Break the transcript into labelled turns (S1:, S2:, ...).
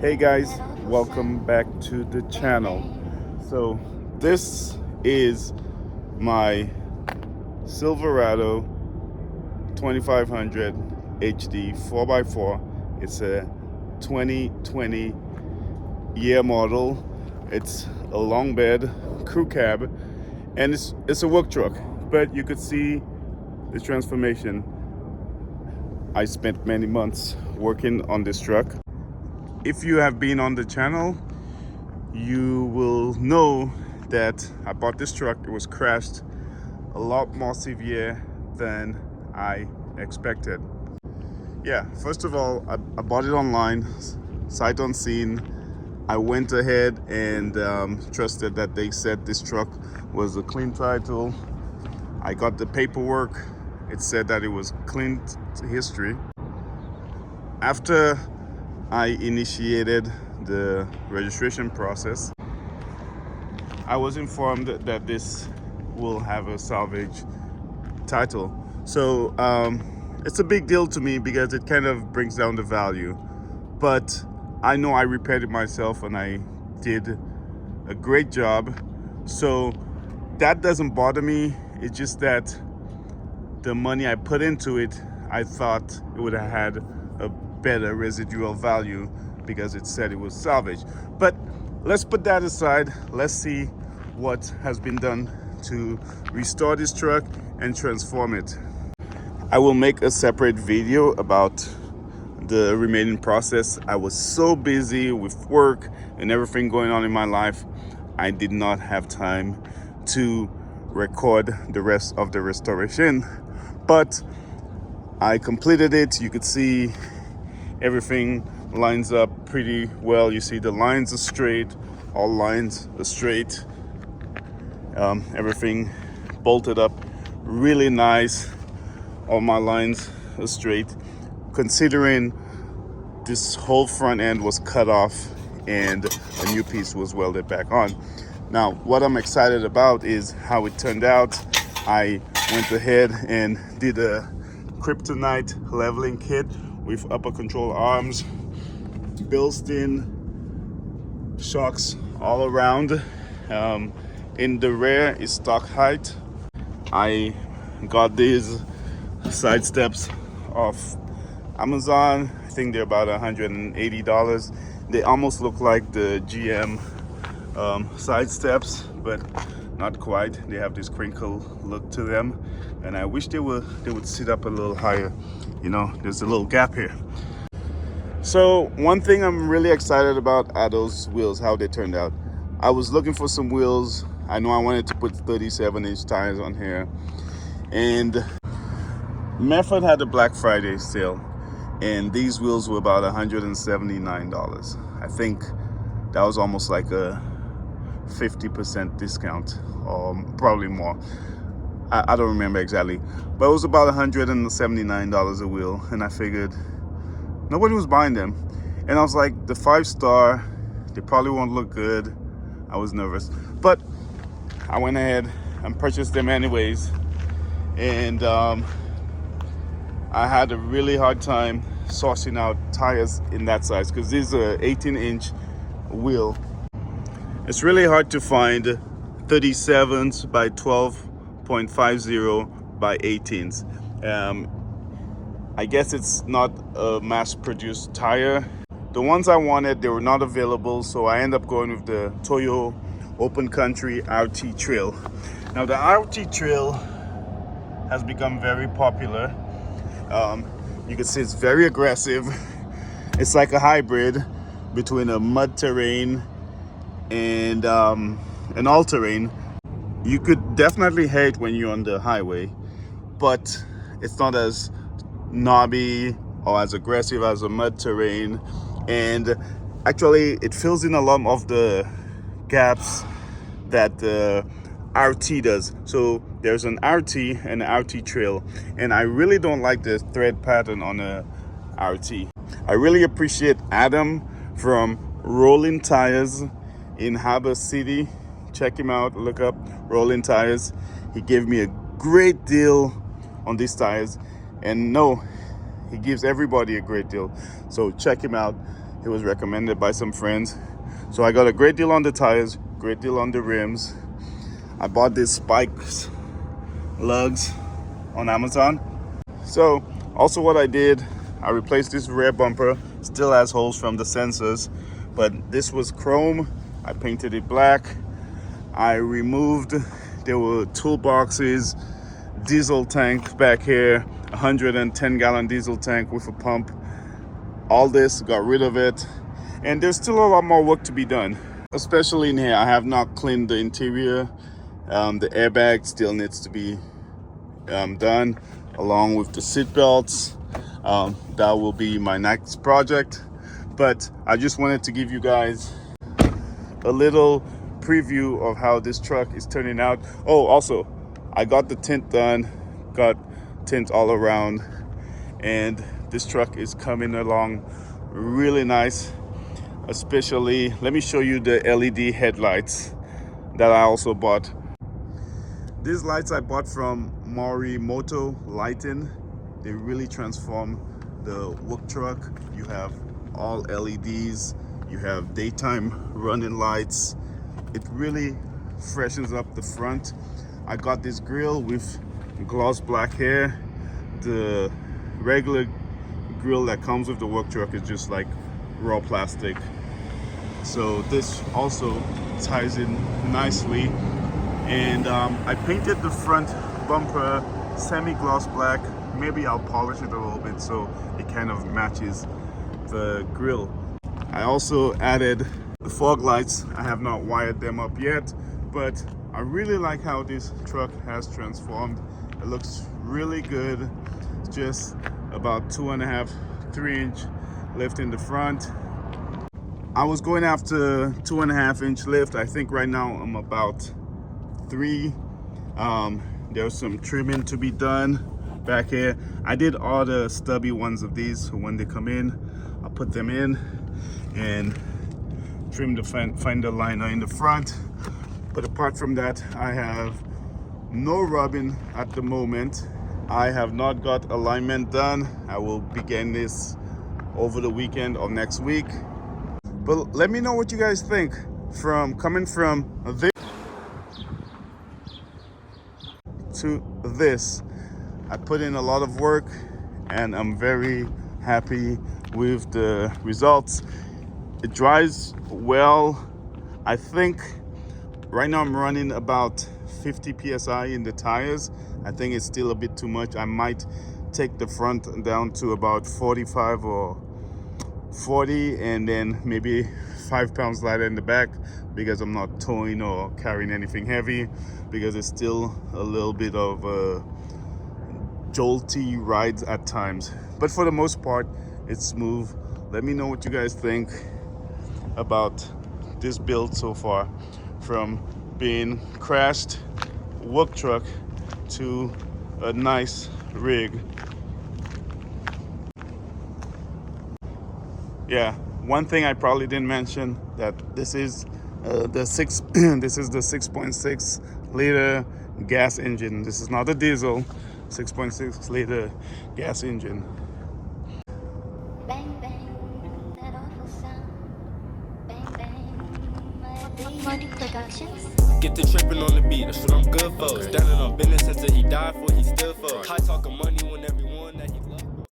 S1: Hey guys, welcome back to the channel. So this is my Silverado 2500 HD 4x4. It's a 2020 year model. It's a long bed crew cab, and it's a work truck, but you could see the transformation. I spent many months working on this truck. If you have been on the channel, you will know that I bought this truck. It was crashed a lot more severe than I expected. Yeah, first of all, I bought it online, sight unseen. I went ahead and trusted that they said this truck was a clean title. I got the paperwork. It said that it was clean history. After I initiated the registration process, I was informed that this will have a salvage title. So it's a big deal to me because it kind of brings down the value. But I know I repaired it myself and I did a great job. So that doesn't bother me. It's just that the money I put into it, I thought it would have had a better residual value because it said it was salvage. But let's put that aside. Let's see what has been done to restore this truck and transform it. I will make a separate video about the remaining process. I was so busy with work and everything going on in my life, I did not have time to record the rest of the restoration, but I completed it. You could see everything lines up pretty well. You see the lines are straight, all lines are straight. Everything bolted up really nice. All my lines are straight, considering this whole front end was cut off and a new piece was welded back on. Now, what I'm excited about is how it turned out. I went ahead and did a kryptonite leveling kit with upper control arms, Bilstein shocks all around. In the rear is stock height. I got these side steps off Amazon. I think they're about $180. They almost look like the GM side steps, but not quite. They have this crinkle look to them, and I wish they would sit up a little higher. You know, there's a little gap here. So one thing I'm really excited about are those wheels, how they turned out. I was looking for some wheels. I know I wanted to put 37-inch tires on here, and Mefford had a Black Friday sale, and these wheels were about $179. I think that was almost like a 50% discount, or probably more. I don't remember exactly, but it was about $179 a wheel, and I figured nobody was buying them. And I was like, the 5-star, they probably won't look good. I was nervous, but I went ahead and purchased them anyways. And I had a really hard time sourcing out tires in that size because these are 18-inch wheel. It's really hard to find 37s by 12.50 by 18s. I guess it's not a mass-produced tire. The ones I wanted, they were not available, so I ended up going with the Toyo Open Country RT Trail. Now the RT Trail has become very popular. You can see it's very aggressive. It's like a hybrid between a mud terrain and an all-terrain. You could definitely hate when you're on the highway, but it's not as knobby or as aggressive as a mud terrain, and actually it fills in a lot of the gaps that the RT does. So there's an RT and an RT Trail, and I really don't like the thread pattern on a RT. I really appreciate Adam from Rolling Tires in Harbor City. Check him out, look up Rolling Tires. He gave me a great deal on these tires, and no, he gives everybody a great deal, so check him out. It was recommended by some friends. So I got a great deal on the tires, great deal on the rims. I bought these spikes lugs on Amazon. So also what I did, I replaced this rear bumper. Still has holes from the sensors, but this was chrome. I painted it black. I removed, there were toolboxes, diesel tank back here, 110 gallon diesel tank with a pump. All this, got rid of it. And there's still a lot more work to be done, especially in here. I have not cleaned the interior. The airbag still needs to be done, along with the seat belts. That will be my next project. But I just wanted to give you guys a little preview of how this truck is turning out. Oh, also, I got the tint done, got tint all around, and this truck is coming along really nice. Especially, let me show you the LED headlights that I also bought. These lights I bought from Morimoto Lighting. They really transform the work truck. You have all LEDs, you have daytime running lights. It really freshens up the front. I got this grill with gloss black hair. The regular grill that comes with the work truck is just like raw plastic. So this also ties in nicely. And I painted the front bumper semi-gloss black. Maybe I'll polish it a little bit so it kind of matches the grill. I also added the fog lights. I have not wired them up yet, but I really like how this truck has transformed. It looks really good. It's just about 2.5, 3-inch lift in the front. I was going after 2.5-inch lift. I think right now I'm about 3. There's some trimming to be done back here. I did all the stubby ones of these, so when they come in, I'll put them in and trim the fender liner in the front. But apart from that, I have no rubbing at the moment. I have not got alignment done. I will begin this over the weekend or next week. But let me know what you guys think coming from this to this. I put in a lot of work and I'm very happy with the results. It drives well. I think right now I'm running about 50 psi in the tires. I think it's still a bit too much. I might take the front down to about 45 or 40 and then maybe 5 pounds lighter in the back, because I'm not towing or carrying anything heavy, because it's still a little bit of jolty rides at times. But for the most part, it's smooth. Let me know what you guys think about this build so far, from being crashed work truck to a nice rig. Yeah, one thing I probably didn't mention, that this is the 6.6 liter gas engine. This is not a diesel. 6.6 liter gas engine.
S2: Bang bang, that awful sound. Bang bang, Morning Productions.
S3: Get the tripping on the beat, that's what I'm good for. Standing on business until he died for, he stood for. High talking money when every